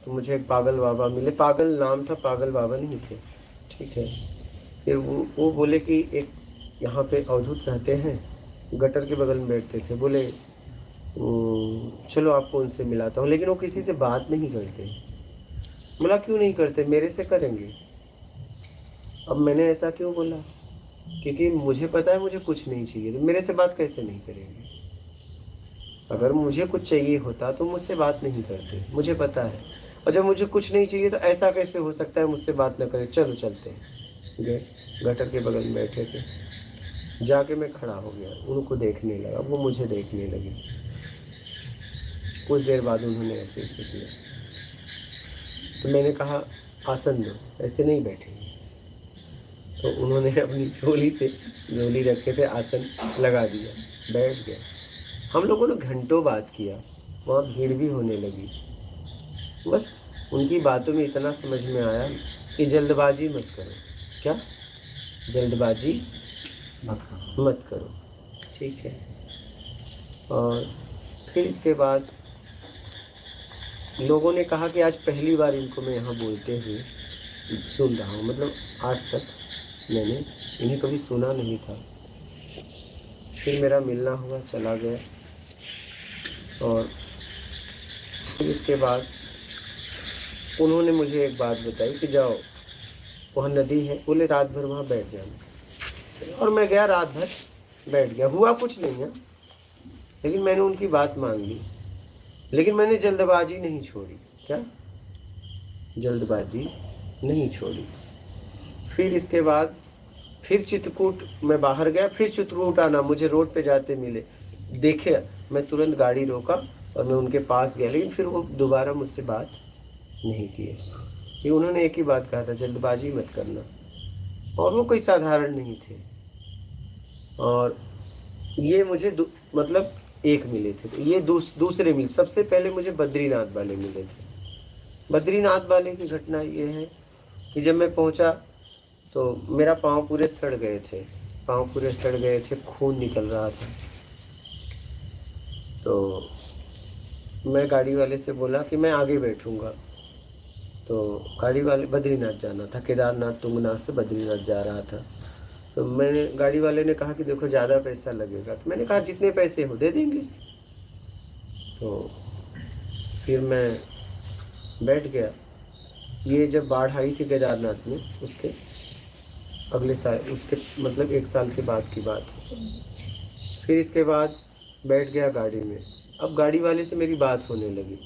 तो मुझे एक पागल बाबा मिले, पागल नाम था, पागल बाबा नहीं थे, ठीक है। फिर वो बोले कि एक यहाँ पे अवधूत रहते हैं, गटर के बगल में बैठते थे, बोले चलो आपको उनसे मिलाता हूँ, लेकिन वो किसी से बात नहीं करते। बोला क्यों नहीं करते, मेरे से करेंगे। अब मैंने ऐसा क्यों बोला, क्योंकि मुझे पता है मुझे कुछ नहीं चाहिए, तो मेरे से बात कैसे नहीं करेंगे। अगर मुझे कुछ चाहिए होता तो मुझसे बात नहीं करते, मुझे पता है। और जब मुझे कुछ नहीं चाहिए तो ऐसा कैसे हो सकता है मुझसे बात न करे। चलो चलते हैं। गए, गटर के बगल में बैठे थे, जाके मैं खड़ा हो गया, उनको देखने लगा, वो मुझे देखने लगी। कुछ देर बाद उन्होंने ऐसे ऐसे किया, तो मैंने कहा आसन दो, ऐसे नहीं बैठेंगे। तो उन्होंने अपनी झोली से, झोली रखे थे, आसन लगा दिया, बैठ गए। हम लोगों ने घंटों बात किया, वहाँ भीड़ भी होने लगी। बस उनकी बातों में इतना समझ में आया कि जल्दबाजी मत करो। क्या? जल्दबाजी मत करो, ठीक है। और फिर इसके बाद लोगों ने कहा कि आज पहली बार इनको मैं यहाँ बोलते हुए सुन रहा हूँ, मतलब आज तक मैंने इन्हें कभी सुना नहीं था। फिर मेरा मिलना हुआ, चला गया। और फिर इसके बाद उन्होंने मुझे एक बात बताई कि जाओ वहाँ नदी है, बोले रात भर वहाँ बैठ जाना। और मैं गया, रात भर बैठ गया, हुआ कुछ नहीं है, लेकिन मैंने उनकी बात मान ली। लेकिन मैंने जल्दबाजी नहीं छोड़ी। क्या? जल्दबाजी नहीं छोड़ी। फिर इसके बाद फिर चित्रकूट मैं बाहर गया, फिर चित्रकूट आना, मुझे रोड पे जाते मिले, देखे, मैं तुरंत गाड़ी रोका और मैं उनके पास गया, लेकिन फिर वो दोबारा मुझसे बात नहीं किए। कि उन्होंने एक ही बात कहा था, जल्दबाजी मत करना। और वो कोई साधारण नहीं थे। और ये मुझे मतलब एक मिले थे, तो ये दूसरे मिले। सबसे पहले मुझे बद्रीनाथ वाले मिले थे। बद्रीनाथ वाले की घटना ये है कि जब मैं पहुंचा तो मेरा पाँव पूरे सड़ गए थे, पाँव पूरे सड़ गए थे, खून निकल रहा था। तो मैं गाड़ी वाले से बोला कि मैं आगे बैठूंगा। तो गाड़ी वाले, बद्रीनाथ जाना था, केदारनाथ तुंगनाथ से बद्रीनाथ जा रहा था। तो मैंने, गाड़ी वाले ने कहा कि देखो ज़्यादा पैसा लगेगा। तो मैंने कहा जितने पैसे हो दे देंगे। तो फिर मैं बैठ गया। ये जब बाढ़ आई थी केदारनाथ में, उसके अगले साल, उसके मतलब 1 साल के बाद की बात है। फिर इसके बाद बैठ गया गाड़ी में। अब गाड़ी वाले से मेरी बात होने लगी,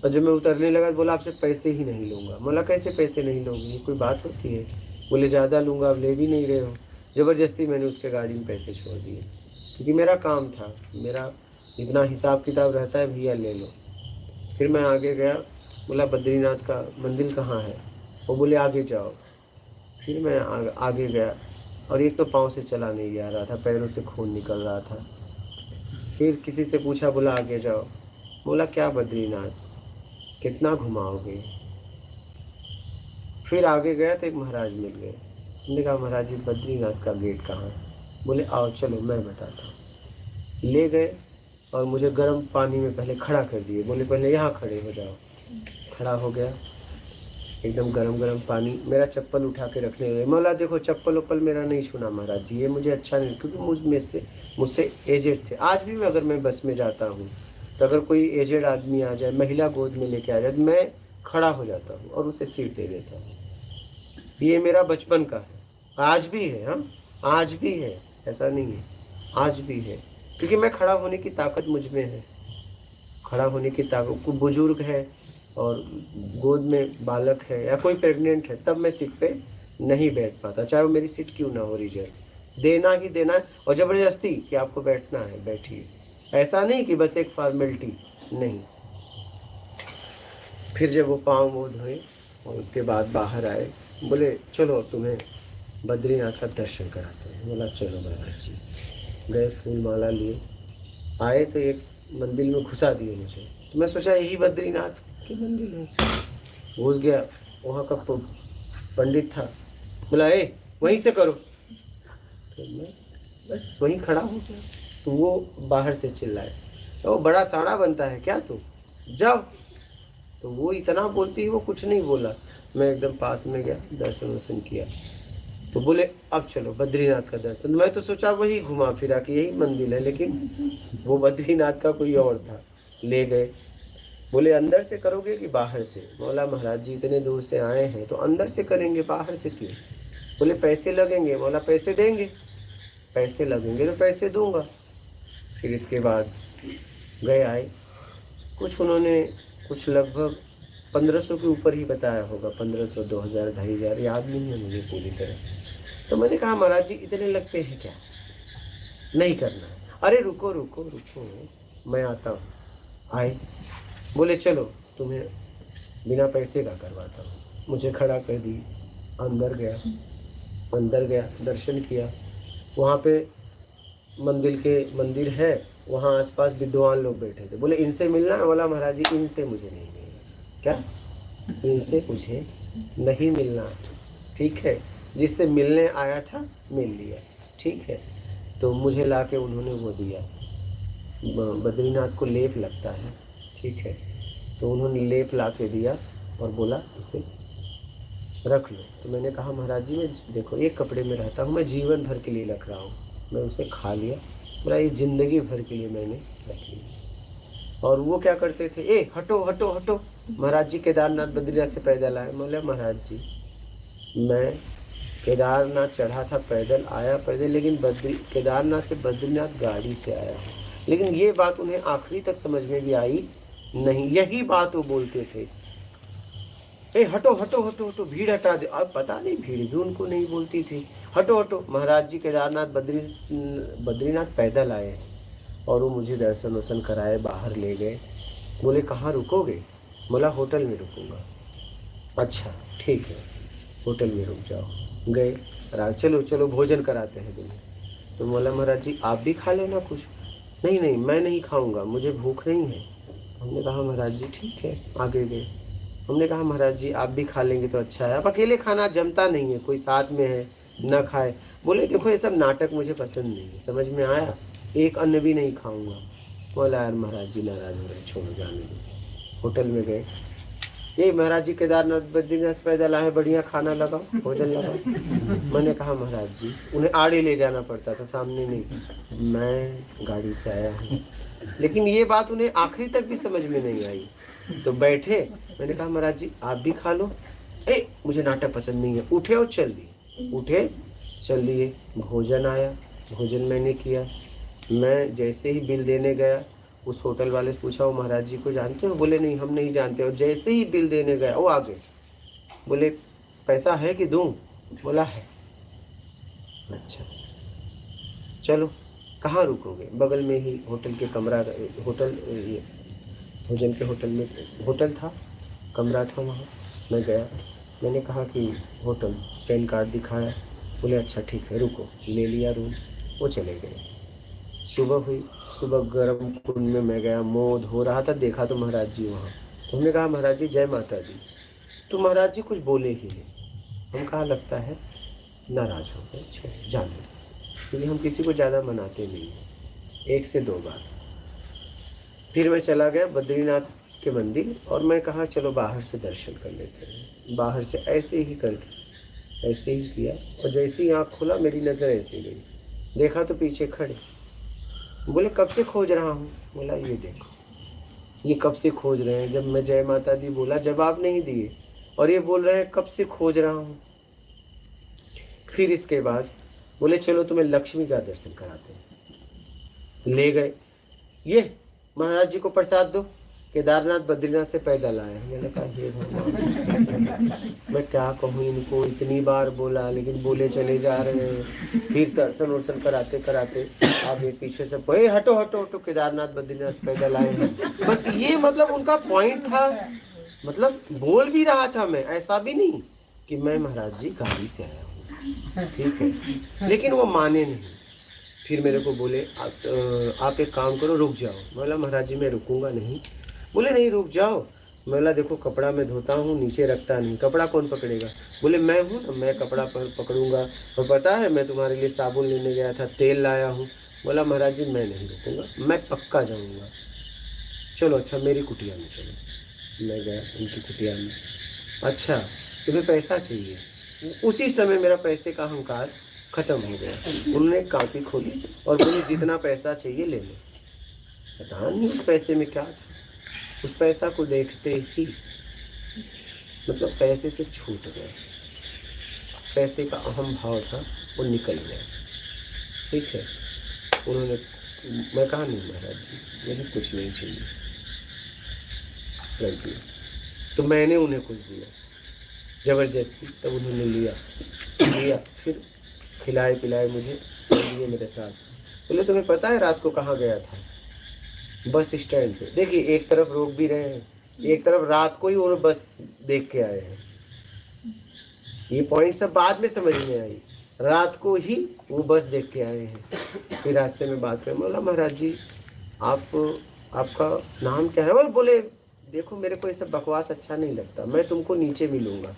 और जब मैं उतरने लगा तो बोला आपसे पैसे ही नहीं लूँगा। बोला कैसे पैसे नहीं लोगे, ये कोई बात होती है? बोले ज़्यादा लूँगा, आप ले भी नहीं रहे हो। ज़बरदस्ती मैंने उसके गाड़ी में पैसे छोड़ दिए, क्योंकि मेरा काम था, मेरा जितना हिसाब किताब रहता है, भैया ले लो। फिर मैं आगे गया, बोला बद्रीनाथ का मंदिर कहाँ है? वो बोले आगे जाओ। फिर मैं आगे गया, और एक तो पाँव से चला नहीं जा रहा था, पैरों से खून निकल रहा था। फिर किसी से पूछा, बोला आगे जाओ। बोला क्या बद्रीनाथ, कितना घुमाओगे? फिर आगे गया तो एक महाराज मिल गए। मैंने कहा महाराज जी बद्रीनाथ का गेट कहाँ है? बोले आओ चलो मैं बताता हूँ। ले गए और मुझे गर्म पानी में पहले खड़ा कर दिए। बोले पहले यहाँ खड़े हो जाओ। खड़ा हो गया, एकदम गरम गरम पानी, मेरा चप्पल उठा के रखने लगे। बोला देखो चप्पल उप्पल मेरा नहीं छूना महाराज जी, ये मुझे अच्छा नहीं, क्योंकि मुझसे एजेड थे। आज भी अगर मैं बस में जाता हूँ तो अगर कोई एजेड आदमी आ जाए, महिला गोद में लेके आ जाए, तो मैं खड़ा हो जाता हूँ और उसे सीट दे देता हूँ। ये मेरा बचपन का है, आज भी है। हाँ, आज भी है, ऐसा नहीं है, आज भी है, क्योंकि मैं खड़ा होने की ताकत मुझ में है। खड़ा होने की ताकत, कोई बुजुर्ग है और गोद में बालक है या कोई प्रेग्नेंट है, तब मैं सीट पे नहीं बैठ पाता, चाहे वो मेरी सीट क्यों ना हो रिजर्व। देना ही देना है, और ज़बरदस्ती कि आपको बैठना है बैठिए, ऐसा नहीं कि बस एक फॉर्मेलिटी नहीं। फिर जब वो पाँव मुँह धोए और उसके बाद बाहर आए, बोले चलो तुम्हें बद्रीनाथ का दर्शन कराते हैं। बोला चलो महाराज जी। गए, फूल माला लिए, आए तो एक मंदिर में घुसा दिए मुझे। तो मैं सोचा यही बद्रीनाथ की मंदिर है। घुस गया, वहाँ का पंडित था, बोला ए वहीं से करो। तो मैं बस वहीं खड़ा हो गया। तो वो बाहर से चिल्लाए, तो बड़ा साड़ा बनता है क्या तू, जाओ। तो वो इतना बोलती है, वो कुछ नहीं बोला। मैं एकदम पास में गया, दर्शन वर्शन किया। तो बोले अब चलो बद्रीनाथ का दर्शन। मैं तो सोचा वही घुमा फिरा कि यही मंदिर है, लेकिन वो बद्रीनाथ का कोई और था। ले गए, बोले अंदर से करोगे कि बाहर से? बोला महाराज जी इतने दूर से आए हैं तो अंदर से करेंगे, बाहर से क्यों? बोले पैसे लगेंगे। बोला पैसे देंगे? पैसे लगेंगे तो पैसे दूंगा। फिर इसके बाद गए आए, कुछ उन्होंने कुछ लगभग 1500 के ऊपर ही बताया होगा, 1500, 2000, 2500, याद नहीं है मुझे पूरी तरह। तो मैंने कहा महाराज जी इतने लगते हैं क्या? नहीं करना है। अरे रुको रुको रुको, मैं आता हूँ। आए, बोले चलो तुम्हें बिना पैसे का करवाता हूँ। मुझे खड़ा कर दी, अंदर गया, दर्शन किया। वहाँ पे मंदिर है, वहाँ आसपास विद्वान लोग बैठे थे। बोले इनसे मिलना है? बोला महाराज जी इनसे मुझे नहीं मिलना। क्या? इनसे मुझे नहीं मिलना। ठीक है, जिससे मिलने आया था मिल लिया, ठीक है। तो मुझे लाके उन्होंने वो दिया, बद्रीनाथ को लेप लगता है, ठीक है। तो उन्होंने लेप ला के दिया और बोला इसे रख लो। तो मैंने कहा महाराज जी मैं देखो एक कपड़े में रहता हूँ, मैं जीवन भर के लिए रख रहा हूँ। मैं उसे खा लिया। बोला ये जिंदगी भर के लिए मैंने रख लिया। और वो क्या करते थे, ए हटो हटो हटो, महाराज जी केदारनाथ बद्रीनाथ से पैदल आए। बोले महाराज जी मैं केदारनाथ चढ़ा था पैदल, आया पैदल, लेकिन केदारनाथ से बद्रीनाथ गाड़ी से आया हूँ। लेकिन ये बात उन्हें आखिरी तक समझ में भी आई नहीं। यही बात वो बोलते थे, ए हटो हटो हटो हटो, भीड़ हटा दे। अब पता नहीं भीड़ भी उनको नहीं बोलती थी। हटो हटो, महाराज जी केदारनाथ बद्रीनाथ पैदल आए हैं। और वो मुझे दर्शन वर्शन कराए, बाहर ले गए। बोले कहाँ रुकोगे? बोला होटल में रुकूंगा। अच्छा ठीक है, होटल में रुक जाओ। गए, चलो चलो भोजन कराते हैं तुम्हें। तो बोला महाराज जी आप भी खा लेना कुछ। नहीं नहीं मैं नहीं खाऊंगा, मुझे भूख नहीं है। हमने कहा महाराज जी ठीक है, आगे गए। हमने कहा महाराज जी आप भी खा लेंगे तो अच्छा है, आप अकेले खाना जमता नहीं है, कोई साथ में है न खाए। बोले देखो ये सब नाटक मुझे पसंद नहीं है, समझ में आया, एक अन्न भी नहीं खाऊंगा। बोला यार महाराज जी नाराज हो रहे, छोड़ो जाने दो। होटल में गए, ये महाराज जी केदारनाथ बद्रीनाथ पैदल आए, बढ़िया खाना लगाओ, भोजन लगाओ। मैंने कहा महाराज जी, उन्हें आड़े ले जाना पड़ता था, सामने नहीं, मैं गाड़ी से आया हूँ। लेकिन ये बात उन्हें आखिरी तक भी समझ में नहीं आई। तो बैठे, मैंने कहा महाराज जी आप भी खा लो। ए मुझे नाटक पसंद नहीं है। उठे और चल दिए, उठे चल दिए। भोजन आया, भोजन मैंने किया। मैं जैसे ही बिल देने गया, उस होटल वाले से पूछा वो महाराज जी को जानते हो? बोले नहीं हम नहीं जानते। और जैसे ही बिल देने गया वो आ गए, बोले पैसा है कि दूं? बोला है। अच्छा चलो कहाँ रुकोगे? बगल में ही होटल के कमरा, होटल भोजन के होटल में होटल था, कमरा था वहाँ। मैं गया, मैंने कहा कि होटल, पैन कार्ड दिखाया। बोले अच्छा ठीक है रुको, ले लिया रूम। वो चले गए। सुबह हुई, सुबह गर्म कुंड में मैं गया, मुँह धो रहा था, देखा तो महाराज जी वहाँ। तो हमने कहा महाराज जी जय माता दी। तो महाराज जी कुछ बोले ही नहीं। हम कहा लगता है नाराज हो गए, छोड़ जाने, क्योंकि हम किसी को ज़्यादा मनाते नहीं हैं, 1 से 2 बार। फिर मैं चला गया बद्रीनाथ के मंदिर, और मैं कहा चलो बाहर से दर्शन कर लेते हैं। बाहर से ऐसे ही करके ऐसे ही किया, और जैसे ही आँख खोला मेरी नज़र ऐसे गई, देखा तो पीछे खड़े। बोले कब से खोज रहा हूँ? बोला ये देखो, ये कब से खोज रहे हैं। जब मैं जय माता दी बोला जवाब नहीं दिए, और ये बोल रहे हैं कब से खोज रहा हूँ। फिर इसके बाद बोले चलो तुम्हें लक्ष्मी का दर्शन कराते हैं। ले गए, ये महाराज जी को प्रसाद दो, केदारनाथ बद्रीनाथ से पैदल आए हैं। मैंने कहा हे भगवान, मैं क्या कहूँ इनको, इतनी बार बोला लेकिन बोले चले जा रहे हैं। फिर दर्शन वर्शन कराते कराते आगे पीछे सब कोई हटो हटो हटो, केदारनाथ बद्रीनाथ से पैदल आए हैं। बस ये मतलब उनका पॉइंट था, मतलब बोल भी रहा था मैं, ऐसा भी नहीं कि मैं महाराज जी गाड़ी से आया हूँ, ठीक है, लेकिन वो माने नहीं। फिर मेरे को बोले आप एक काम करो, रुक जाओ। बोला महाराज जी मैं रुकूंगा नहीं। बोले नहीं रुक जाओ। बोला देखो कपड़ा मैं धोता हूँ, नीचे रखता नहीं, कपड़ा कौन पकड़ेगा? बोले मैं हूँ ना, मैं कपड़ा पकड़ूंगा। और पता है मैं तुम्हारे लिए साबुन लेने गया था, तेल लाया हूँ। बोला महाराज जी मैं नहीं रुकूंगा, मैं पक्का जाऊँगा। चलो अच्छा मेरी कुटिया में चलो। मैं गया उनकी कुटिया में। अच्छा, तुम्हें पैसा चाहिए? उसी समय मेरा पैसे का अहंकार खत्म हो गया। उन्होंने कापी खोली और बोले जितना पैसा चाहिए ले लो। पता नहीं उस पैसे में क्या था। उस पैसा को देखते ही मतलब पैसे से छूट गया, पैसे का अहम भाव था वो निकल गया। ठीक है, उन्होंने, मैं कहा नहीं महाराज जी मुझे कुछ नहीं चाहिए, गलती। तो मैंने उन्हें कुछ दिया ज़बरदस्ती, तब उन्होंने लिया फिर खिलाए पिलाए मुझे, दिए मेरे साथ। बोले तुम्हें पता है रात को कहाँ गया था? बस स्टैंड पे। देखिए, एक तरफ रोक भी रहे हैं, एक तरफ रात को ही वो बस देख के आए हैं। ये पॉइंट सब बाद में समझ में आई, रात को ही वो बस देख के आए हैं। फिर रास्ते में बात करें, बोला महाराज जी आपका नाम क्या है? बोले देखो मेरे को ये सब बकवास अच्छा नहीं लगता, मैं तुमको नीचे मिलूंगा।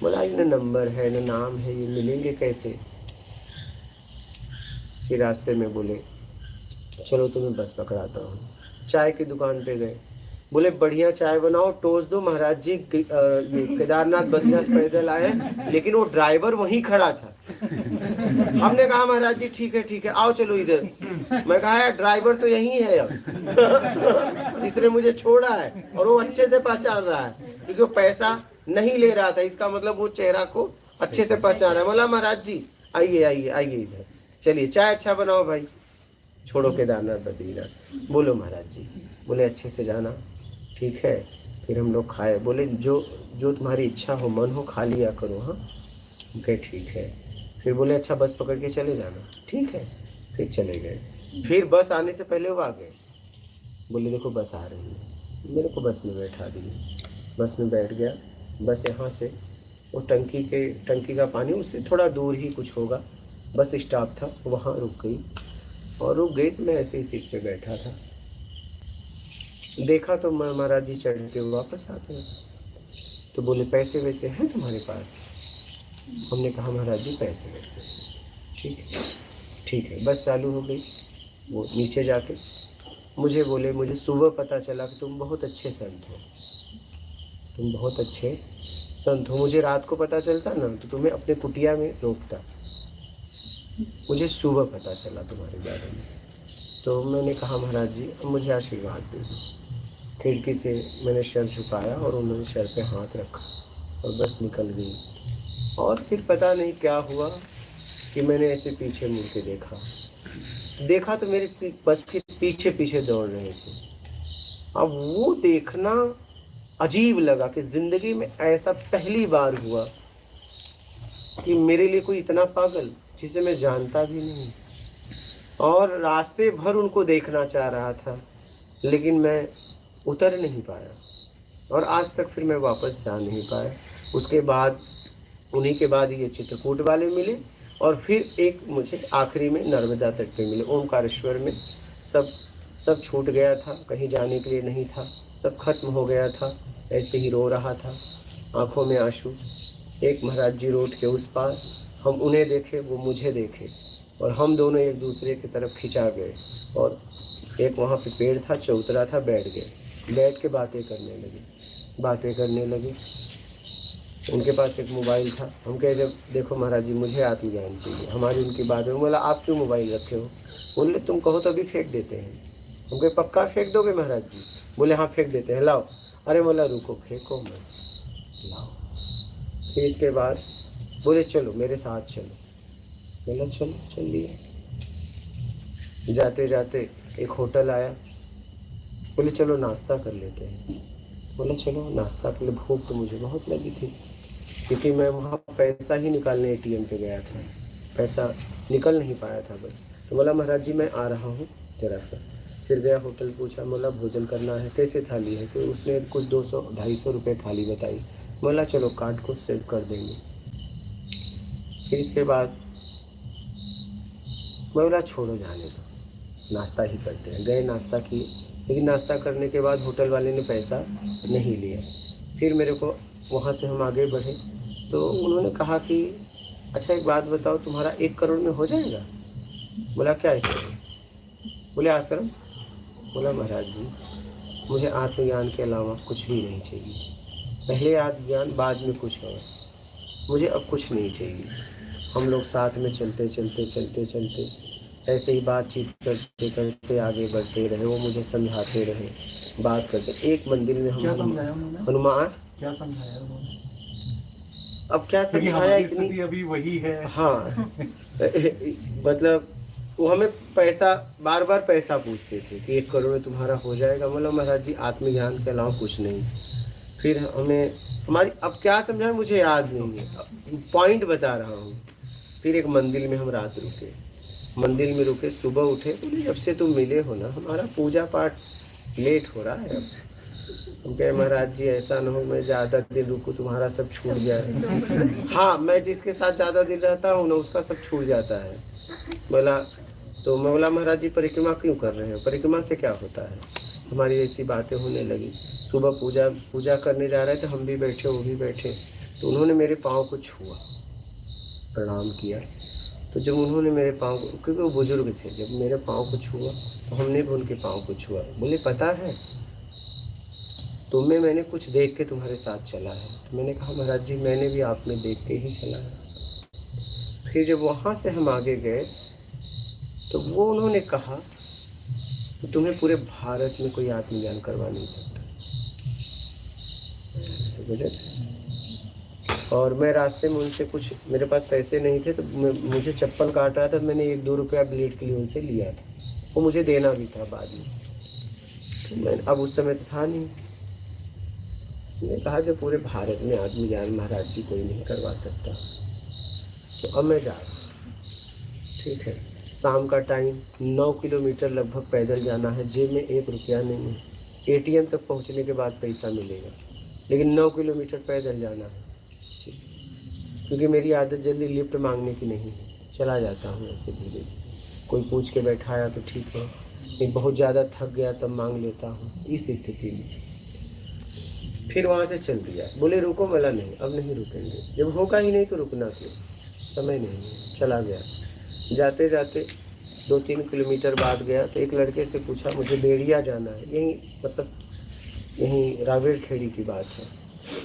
बोला ये ना नंबर है ना नाम है, ये मिलेंगे कैसे? फिर रास्ते में बोले चलो तुम्हें बस पकड़ाता हूँ। चाय की दुकान पे गए, बोले बढ़िया चाय बनाओ, टोस्ट दो। महाराज जी केदारनाथ बद्रीनाथ पैदल आए, लेकिन वो ड्राइवर वहीं खड़ा था। हमने कहा महाराज जी ठीक है आओ चलो इधर। मैं कहा यार ड्राइवर तो यही है अब इसने मुझे छोड़ा है और वो अच्छे से पहचान रहा है, क्योंकि वो पैसा नहीं ले रहा था, इसका मतलब वो चेहरा को अच्छे से पहचान रहा है। बोला महाराज जी आइए इधर, चलिए चाय अच्छा बनाओ भाई, छोड़ो केदारनाथ बद्रीनाथ। बोलो महाराज जी। बोले अच्छे से जाना, ठीक है। फिर हम लोग खाए, बोले जो तुम्हारी इच्छा हो मन हो खा लिया करो। हाँ ओके ठीक है। फिर बोले अच्छा बस पकड़ के चले जाना, ठीक है। फिर चले गए। फिर बस आने से पहले वो आ गए, बोले देखो बस आ रही है, मेरे को बस में बैठा दिए। बस में बैठ गया। बस यहाँ से वो टंकी का पानी उससे थोड़ा दूर ही कुछ होगा, बस स्टॉप था, वहाँ रुक गई। और रुक गई तो मैं ऐसे ही सीट पे बैठा था। देखा तो महाराज जी चढ़ के वापस आते हैं। तो बोले पैसे वैसे हैं तुम्हारे पास? हमने कहा महाराज जी पैसे वैसे। ठीक है। बस चालू हो गई। वो नीचे जाके मुझे बोले मुझे सुबह पता चला कि तुम बहुत अच्छे संत हो, तुम बहुत अच्छे संत हो। मुझे रात को पता चलता ना तो तुम्हें अपने कुटिया में रोकता, मुझे सुबह पता चला तुम्हारे बारे में। तो मैंने कहा महाराज जी मुझे आशीर्वाद दे दो। खिड़की से मैंने सर झुकाया और उन्होंने सर पे हाथ रखा और बस निकल गई। और फिर पता नहीं क्या हुआ कि मैंने ऐसे पीछे मुड़ के देखा तो मेरे बस के पीछे दौड़ रहे थे। अब वो देखना अजीब लगा कि जिंदगी में ऐसा पहली बार हुआ कि मेरे लिए कोई इतना पागल जिसे मैं जानता भी नहीं, और रास्ते भर उनको देखना चाह रहा था लेकिन मैं उतर नहीं पाया, और आज तक फिर मैं वापस जा नहीं पाया। उसके बाद उन्हीं के बाद ये चित्रकूट वाले मिले, और फिर एक मुझे आखिरी में नर्मदा तट पे मिले। ओमकारेश्वर में सब छूट गया था, कहीं जाने के लिए नहीं था, सब खत्म हो गया था। ऐसे ही रो रहा था, आंखों में आंसू। एक महाराज जी रोड के उस पार, हम उन्हें देखे वो मुझे देखे, और हम दोनों एक दूसरे की तरफ खिंचा गए। और एक वहाँ पे पेड़ था, चौतरा था, बैठ गए। बैठ के बातें करने लगे। उनके पास एक मोबाइल था। हम कह रहे देखो महाराज जी मुझे आत्मज्ञान चाहिए, हमारी उनकी बात है। बोला आप क्यों मोबाइल रखे हो? बोले तुम कहो तो अभी फेंक देते हैं। हम कहे पक्का फेंक दोगे महाराज जी? बोले हाँ फेंक देते हैं, लाओ। अरे बोला रुको फेंको मत, लाओ। फिर इसके बाद बोले चलो मेरे साथ चलो। बोला चलो, चल लिए। जाते जाते एक होटल आया, बोले चलो नाश्ता कर लेते हैं। बोला चलो नाश्ता के लिए, भूख तो मुझे बहुत लगी थी क्योंकि मैं वहाँ पैसा ही निकालने एटीएम पे गया था, पैसा निकल नहीं पाया था बस। तो बोला महाराज जी मैं आ रहा हूँ जरा सा। फिर गया होटल, पूछा, बोला भोजन करना है, कैसे थाली है? तो उसने कुछ 200-250 रुपये थाली बताई। बोला चलो कार्ड को सेव कर देंगे। फिर इसके बाद बोला छोड़ो जाने दो, नाश्ता ही करते हैं। गए नाश्ता किए, लेकिन नाश्ता करने के बाद होटल वाले ने पैसा नहीं लिया। फिर मेरे को वहाँ से हम आगे बढ़े तो उन्होंने कहा कि अच्छा एक बात बताओ, तुम्हारा 1 करोड़ में हो जाएगा? बोला क्या 1 करोड़? बोले आश्रम। बोला महाराज जी मुझे आत्मज्ञान के अलावा कुछ भी नहीं चाहिए। पहले आत्मज्ञान, बाद में कुछ और। मुझे अब कुछ नहीं चाहिए। हम लोग साथ में चलते चलते ऐसे ही बातचीत करते करते आगे बढ़ते रहे। वो मुझे समझाते रहे, बात करते। एक मंदिर में हम हनुमान क्या समझाया उन्होंने? अब क्या समझाया, इतनी अभी वही है। हाँ मतलब वो हमें पैसा, बार बार पैसा पूछते थे कि 1 करोड़ में तुम्हारा हो जाएगा। बोला महाराज जी आत्मज्ञान के अलावा कुछ नहीं। फिर हमें हमारी अब क्या समझाया मुझे याद नहीं है, पॉइंट बता रहा हूँ। फिर एक मंदिर में हम रात रुके, मंदिर में रुके, सुबह उठे, बोले जब से तुम मिले हो ना हमारा पूजा पाठ लेट हो रहा है। अब हम कहे महाराज जी ऐसा ना हो मैं ज़्यादा दिन रुकूँ तुम्हारा सब छूट जाए। हाँ, मैं जिसके साथ ज़्यादा दिन रहता हूँ ना उसका सब छूट जाता है। बोला तो मैं बोला महाराज जी परिक्रमा क्यों कर रहे हो, परिक्रमा से क्या होता है। हमारी ऐसी बातें होने लगी। सुबह पूजा करने जा रहे थे, हम भी बैठे वो भी बैठे, तो उन्होंने मेरे पाँव को छुआ, प्रणाम किया। तो जब उन्होंने मेरे पाँव को, क्योंकि वो बुजुर्ग थे, जब मेरे पाँव को छुआ तो हमने भी उनके पाँव को छुआ। बोले पता है तुम्हें मैंने कुछ देख के तुम्हारे साथ चला है। तो मैंने कहा महाराज जी मैंने भी आप में देख के ही चला है। फिर जब वहाँ से हम आगे गए तो वो उन्होंने कहा कि तुम्हें पूरे भारत में कोई आत्मज्ञान करवा नहीं सकता। और मैं रास्ते में उनसे कुछ, मेरे पास पैसे नहीं थे तो मुझे चप्पल काट रहा था, मैंने 1-2 रुपया ब्लेड के लिए उनसे लिया था, वो मुझे देना भी था बाद में। तो मैंने अब उस समय तो था नहीं, मैंने कहा कि पूरे भारत में आत्मज्ञान महाराज जी कोई नहीं करवा सकता। तो अब मैं जा रहा हूँ, ठीक है। शाम का टाइम, 9 किलोमीटर लगभग पैदल जाना है, जेब में 1 रुपया नहीं है। ATM तक पहुँचने के बाद पैसा मिलेगा, लेकिन 9 किलोमीटर पैदल जाना है। क्योंकि मेरी आदत जल्दी लिफ्ट मांगने की नहीं है, चला जाता हूँ ऐसे धीरे। कोई पूछ के बैठाया तो ठीक है, नहीं बहुत ज़्यादा थक गया तब मांग लेता हूँ, इस स्थिति में। फिर वहाँ से चल दिया। बोले रुको, बोला नहीं अब नहीं रुकेंगे, जब होगा ही नहीं तो रुकना क्यों, समय नहीं है। चला गया। जाते जाते 2-3 किलोमीटर बाद गया तो एक लड़के से पूछा मुझे बेड़िया जाना है, यहीं मतलब यहीं रावेड़ खेड़ी की बात है,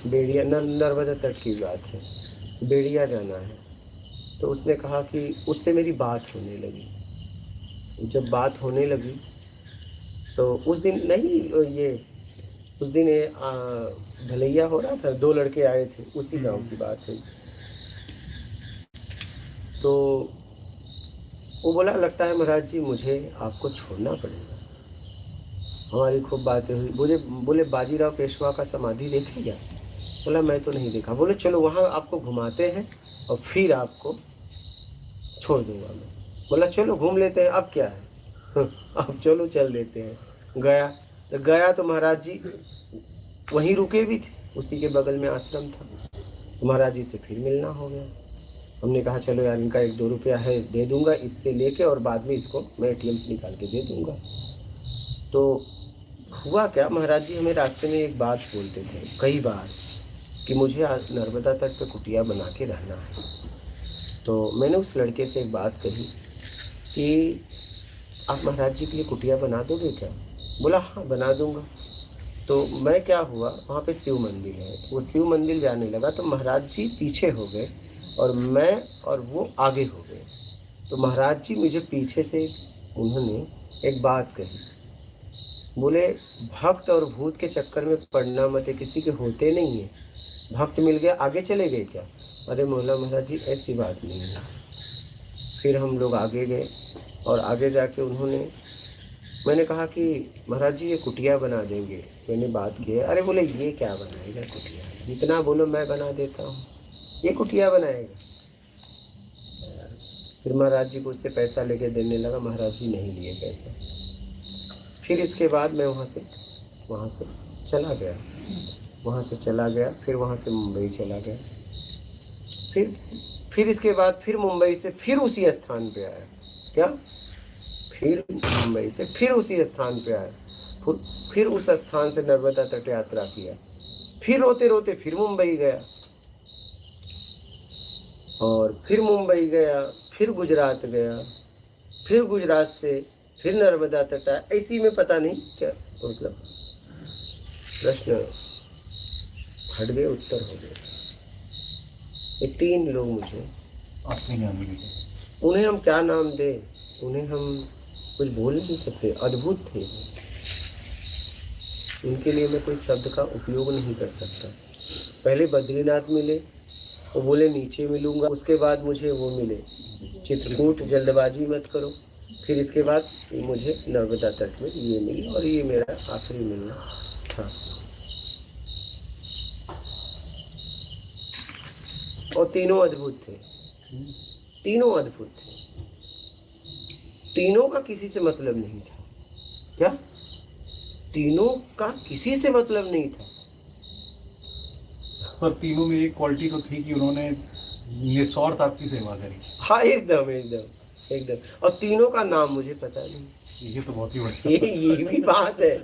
बेड़िया नर्मदा तट की बात है, बेड़िया जाना है। तो उसने कहा कि उससे मेरी बात होने लगी। जब बात होने लगी तो उस दिन नहीं, ये उस दिन ढलैया हो रहा था, 2 लड़के आए थे, उसी गांव की बात है। तो वो बोला लगता है महाराज जी मुझे आपको छोड़ना पड़ेगा। हमारी खूब बातें हुई। बोले बाजीराव पेशवा का समाधि देखे क्या? बोला मैं तो नहीं देखा। बोले चलो वहाँ आपको घुमाते हैं और फिर आपको छोड़ दूंगा मैं। बोला चलो घूम लेते हैं, अब क्या है अब चलो चल देते हैं। गया तो महाराज जी वहीं रुके भी थे, उसी के बगल में आश्रम था। तो महाराज जी से फिर मिलना हो गया। हमने कहा चलो यार इनका 1-2 रुपया है दे दूंगा, इससे लेके और बाद में इसको मैं ATM से निकाल के दे दूंगा। तो हुआ क्या, महाराज जी हमें रास्ते में एक बात बोलते थे कई बार कि मुझे आज नर्मदा तट पे कुटिया बना के रहना है। तो मैंने उस लड़के से एक बात कही कि आप महाराज जी के लिए कुटिया बना दोगे क्या? बोला हाँ बना दूंगा। तो मैं क्या हुआ, वहाँ पे शिव मंदिर है, वो शिव मंदिर जाने लगा तो महाराज जी पीछे हो गए और मैं और वो आगे हो गए। तो महाराज जी मुझे पीछे से उन्होंने एक बात कही, बोले भक्त और भूत के चक्कर में पड़ना मत, किसी के होते नहीं है। भक्त मिल गया आगे चले गए क्या? अरे मोहल्ला महाराज जी ऐसी बात नहीं है। फिर हम लोग आगे गए और आगे जाके उन्होंने, मैंने कहा कि महाराज जी ये कुटिया बना देंगे, मैंने बात की है। अरे बोले ये क्या बनाएगा कुटिया, जितना बोलो मैं बना देता हूँ, ये कुटिया बनाएगा। फिर महाराज जी को उससे पैसा लेके देने लगा, महाराज जी नहीं लिए पैसा। फिर इसके बाद मैं वहाँ से चला गया, फिर वहाँ से मुंबई चला गया। फिर इसके बाद फिर मुंबई से फिर उसी स्थान पे आया। क्या? फिर मुंबई से फिर उसी स्थान पे आया, फिर उस स्थान से नर्मदा तट यात्रा किया, फिर रोते रोते फिर मुंबई गया, और फिर मुंबई गया, फिर गुजरात गया, फिर गुजरात से फिर नर्मदा तट आया। ऐसी में पता नहीं क्या मतलब प्रश्न हट गए, उत्तर हो गए। ये 3 लोग मुझे, आपने ज्ञान भी उन्हें हम क्या नाम दें, उन्हें हम कुछ बोल नहीं सकते, अद्भुत थे। उनके लिए मैं कोई शब्द का उपयोग नहीं कर सकता। पहले बद्रीनाथ मिले, वो बोले नीचे मिलूंगा, उसके बाद मुझे वो मिले चित्रकूट, जल्दबाजी मत करो, फिर इसके बाद मुझे नर्मदा तट में ये मिली, और ये मेरा आखिरी मिलना था। और तीनों अद्भुत थे, तीनों अद्भुत थे, तीनों का किसी से मतलब नहीं था। क्या? तीनों का किसी से मतलब नहीं था। पर तीनों में एक क्वालिटी तो थी कि उन्होंने निस्वार्थ आपकी सेवा करी। हाँ, एकदम एकदम एकदम। और तीनों का नाम मुझे पता नहीं। ये तो बहुत ही बढ़िया। ये भी बात है।